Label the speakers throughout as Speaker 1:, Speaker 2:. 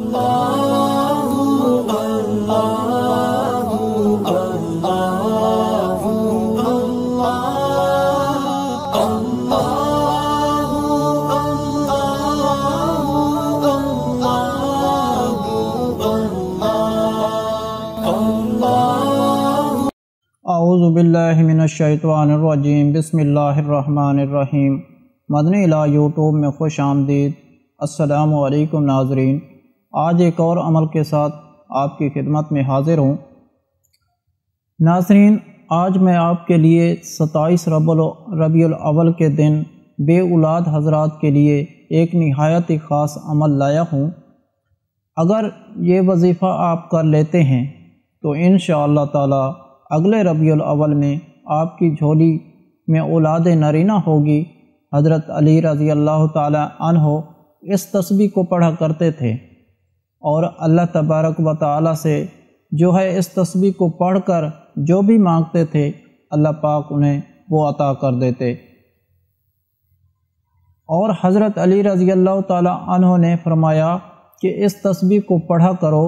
Speaker 1: اعوذ باللہ من الشیطان الرجیم، بسم اللہ الرحمن الرحیم۔ مدنی الہ یوٹیوب میں خوش آمدید۔ السلام علیکم ناظرین، آج ایک اور عمل کے ساتھ آپ کی خدمت میں حاضر ہوں۔ ناظرین، آج میں آپ کے لیے 27 ربیع الاول کے دن بے اولاد حضرات کے لیے ایک نہایت ہی خاص عمل لایا ہوں۔ اگر یہ وظیفہ آپ کر لیتے ہیں تو انشاءاللہ تعالی اگلے ربیع الاول میں آپ کی جھولی میں اولاد نرینہ ہوگی۔ حضرت علی رضی اللہ تعالی عنہ اس تسبیح کو پڑھا کرتے تھے اور اللہ تبارک و تعالی سے جو ہے اس تسبیح کو پڑھ کر جو بھی مانگتے تھے اللہ پاک انہیں وہ عطا کر دیتے۔ اور حضرت علی رضی اللہ تعالی عنہ نے فرمایا کہ اس تسبیح کو پڑھا کرو،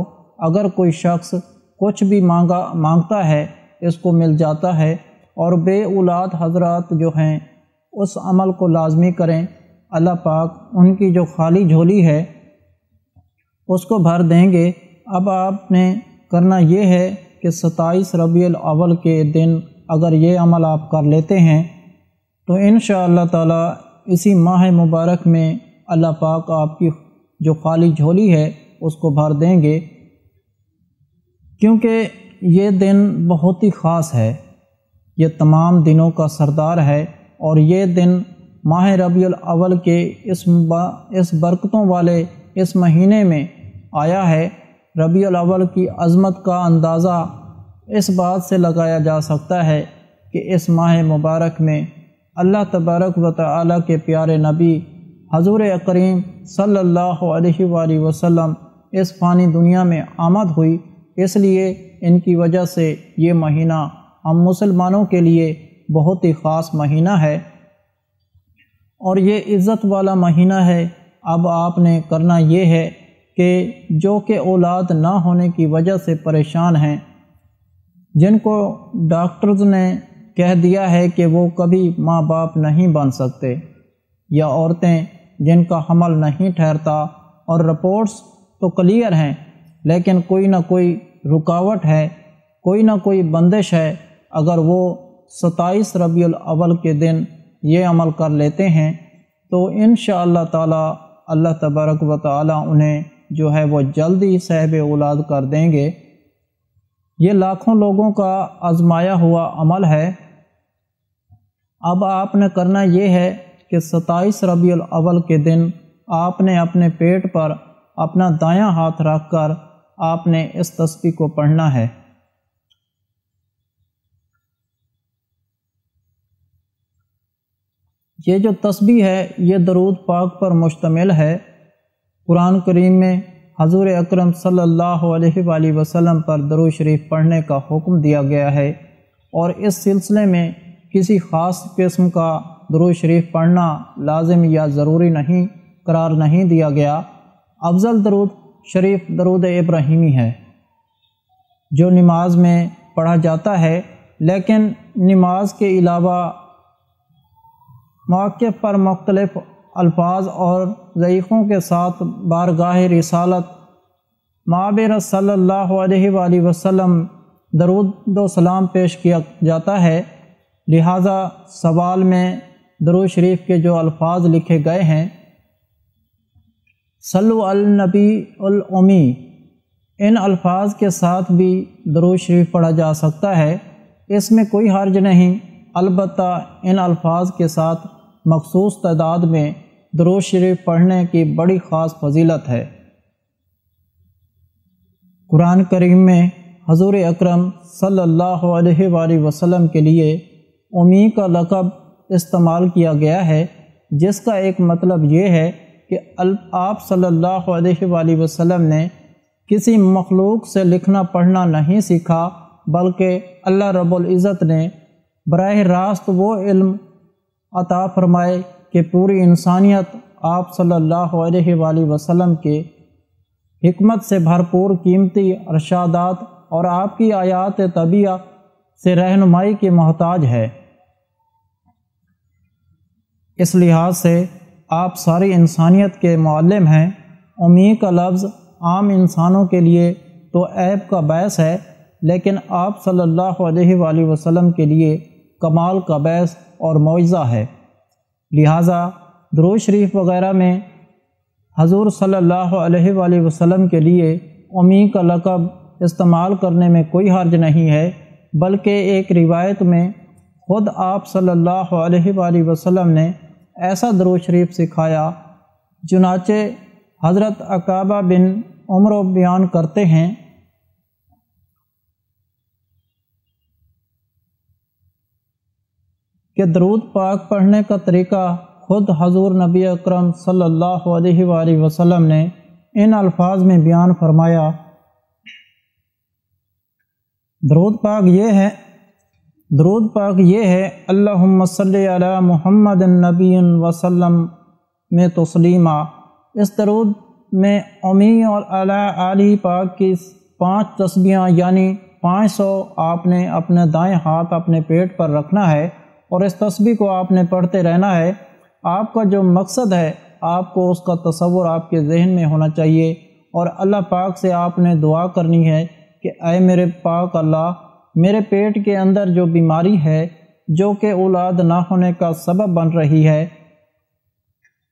Speaker 1: اگر کوئی شخص کچھ بھی مانگتا ہے اس کو مل جاتا ہے۔ اور بے اولاد حضرات جو ہیں اس عمل کو لازمی کریں، اللہ پاک ان کی جو خالی جھولی ہے اس کو بھر دیں گے۔ اب آپ نے کرنا یہ ہے کہ 27 ربیع الاول کے دن اگر یہ عمل آپ کر لیتے ہیں تو انشاءاللہ تعالی اسی ماہ مبارک میں اللہ پاک آپ کی جو خالی جھولی ہے اس کو بھر دیں گے، کیونکہ یہ دن بہت ہی خاص ہے، یہ تمام دنوں کا سردار ہے۔ اور یہ دن ماہ ربیع الاول کے اس برکتوں والے اس مہینے میں آیا ہے۔ ربیع الاول کی عظمت کا اندازہ اس بات سے لگایا جا سکتا ہے کہ اس ماہ مبارک میں اللہ تبارک و تعالی کے پیارے نبی حضور اکریم صلی اللہ علیہ وآلہ وسلم اس فانی دنیا میں آمد ہوئی، اس لیے ان کی وجہ سے یہ مہینہ ہم مسلمانوں کے لیے بہت ہی خاص مہینہ ہے اور یہ عزت والا مہینہ ہے۔ اب آپ نے کرنا یہ ہے کہ جو کہ اولاد نہ ہونے کی وجہ سے پریشان ہیں، جن کو ڈاکٹرز نے کہہ دیا ہے کہ وہ کبھی ماں باپ نہیں بن سکتے، یا عورتیں جن کا حمل نہیں ٹھہرتا اور رپورٹس تو کلیئر ہیں لیکن کوئی نہ کوئی رکاوٹ ہے، کوئی نہ کوئی بندش ہے، اگر وہ 27 ربیع الاول کے دن یہ عمل کر لیتے ہیں تو انشاءاللہ تعالی اللہ تبارک و تعالی انہیں جو ہے وہ جلدی صاحب اولاد کر دیں گے۔ یہ لاکھوں لوگوں کا آزمایا ہوا عمل ہے۔ اب آپ نے کرنا یہ ہے کہ 27 ربیع الاول کے دن آپ نے اپنے پیٹ پر اپنا دایاں ہاتھ رکھ کر آپ نے اس تسبیح کو پڑھنا ہے۔ یہ جو تسبیح ہے یہ درود پاک پر مشتمل ہے۔ قرآن کریم میں حضور اکرم صلی اللہ علیہ وآلہ وسلم پر درود شریف پڑھنے کا حکم دیا گیا ہے، اور اس سلسلے میں کسی خاص قسم کا درود شریف پڑھنا لازم یا ضروری نہیں قرار نہیں دیا گیا۔ افضل درود شریف درود ابراہیمی ہے جو نماز میں پڑھا جاتا ہے، لیکن نماز کے علاوہ مواقع پر مختلف الفاظ اور ذائقوں کے ساتھ بارگاہ رسالت مابر صلی اللہ علیہ وآلہ وسلم درود و سلام پیش کیا جاتا ہے، لہٰذا سوال میں درود شریف کے جو الفاظ لکھے گئے ہیں، صلو علی النبی الامی، ان الفاظ کے ساتھ بھی درود شریف پڑھا جا سکتا ہے، اس میں کوئی حرج نہیں، البتہ ان الفاظ کے ساتھ مخصوص تعداد میں درود شریف پڑھنے کی بڑی خاص فضیلت ہے۔ قرآن کریم میں حضور اکرم صلی اللہ علیہ وآلہ وسلم کے لیے امی کا لقب استعمال کیا گیا ہے، جس کا ایک مطلب یہ ہے کہ آپ صلی اللہ علیہ وآلہ وسلم نے کسی مخلوق سے لکھنا پڑھنا نہیں سیکھا، بلکہ اللہ رب العزت نے براہ راست وہ علم عطا فرمائے کہ پوری انسانیت آپ صلی اللہ علیہ وآلہ وسلم کے حکمت سے بھرپور قیمتی ارشادات اور آپ کی آیات طبیعہ سے رہنمائی کی محتاج ہے۔ اس لحاظ سے آپ ساری انسانیت کے معلم ہیں۔ امی کا لفظ عام انسانوں کے لیے تو عیب کا باعث ہے، لیکن آپ صلی اللہ علیہ وآلہ وسلم کے لیے کمال کا باعث اور معجزہ ہے۔ لہٰذا درود شریف وغیرہ میں حضور صلی اللہ علیہ وآلہ وسلم کے لیے امی کا لقب استعمال کرنے میں کوئی حرج نہیں ہے، بلکہ ایک روایت میں خود آپ صلی اللہ علیہ وآلہ وسلم نے ایسا درود شریف سکھایا۔ چنانچہ حضرت عقابہ بن عمرو بیان کرتے ہیں کہ درود پاک پڑھنے کا طریقہ خود حضور نبی اکرم صلی اللہ علیہ وآلہ وسلم نے ان الفاظ میں بیان فرمایا۔ درود پاک یہ ہے اللہم صلی علی محمد النبی وسلم میں تسلیما۔ اس درود میں امی اور علی آلہ پاک کی 5 تسبیحاں یعنی 500 آپ نے اپنے دائیں ہاتھ اپنے پیٹ پر رکھنا ہے اور اس تسبیح کو آپ نے پڑھتے رہنا ہے۔ آپ کا جو مقصد ہے آپ کو اس کا تصور آپ کے ذہن میں ہونا چاہیے، اور اللہ پاک سے آپ نے دعا کرنی ہے کہ اے میرے پاک اللہ، میرے پیٹ کے اندر جو بیماری ہے جو کہ اولاد نہ ہونے کا سبب بن رہی ہے،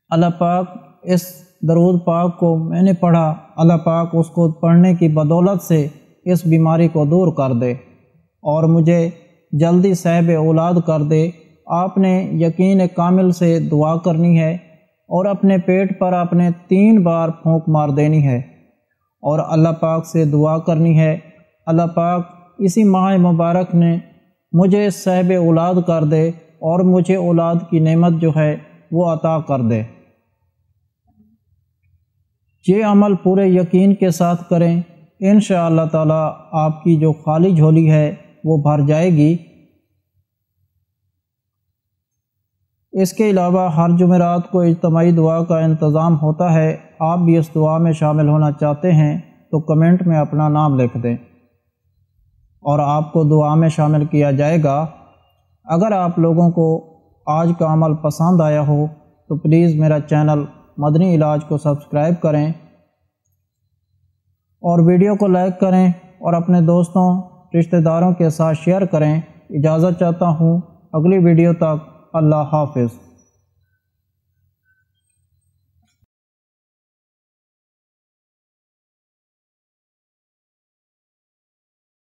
Speaker 1: اللہ پاک اس درود پاک کو میں نے پڑھا، اللہ پاک اس کو پڑھنے کی بدولت سے اس بیماری کو دور کر دے اور مجھے جلدی صاحب اولاد کر دے۔ آپ نے یقین کامل سے دعا کرنی ہے اور اپنے پیٹ پر آپ نے 3 بار پھونک مار دینی ہے اور اللہ پاک سے دعا کرنی ہے، اللہ پاک اسی ماہ مبارک نے مجھے صاحب اولاد کر دے اور مجھے اولاد کی نعمت جو ہے وہ عطا کر دے۔ یہ عمل پورے یقین کے ساتھ کریں، انشاءاللہ تعالی آپ کی جو خالی جھولی ہے وہ بھر جائے گی۔ اس کے علاوہ ہر جمعرات کو اجتماعی دعا کا انتظام ہوتا ہے۔ آپ بھی اس دعا میں شامل ہونا چاہتے ہیں تو کمنٹ میں اپنا نام لکھ دیں اور آپ کو دعا میں شامل کیا جائے گا۔ اگر آپ لوگوں کو آج کا عمل پسند آیا ہو تو پلیز میرا چینل مدنی علاج کو سبسکرائب کریں اور ویڈیو کو لائک کریں اور اپنے دوستوں رشتہ داروں کے ساتھ شیئر کریں۔ اجازت چاہتا ہوں، اگلی ویڈیو تک اللہ حافظ۔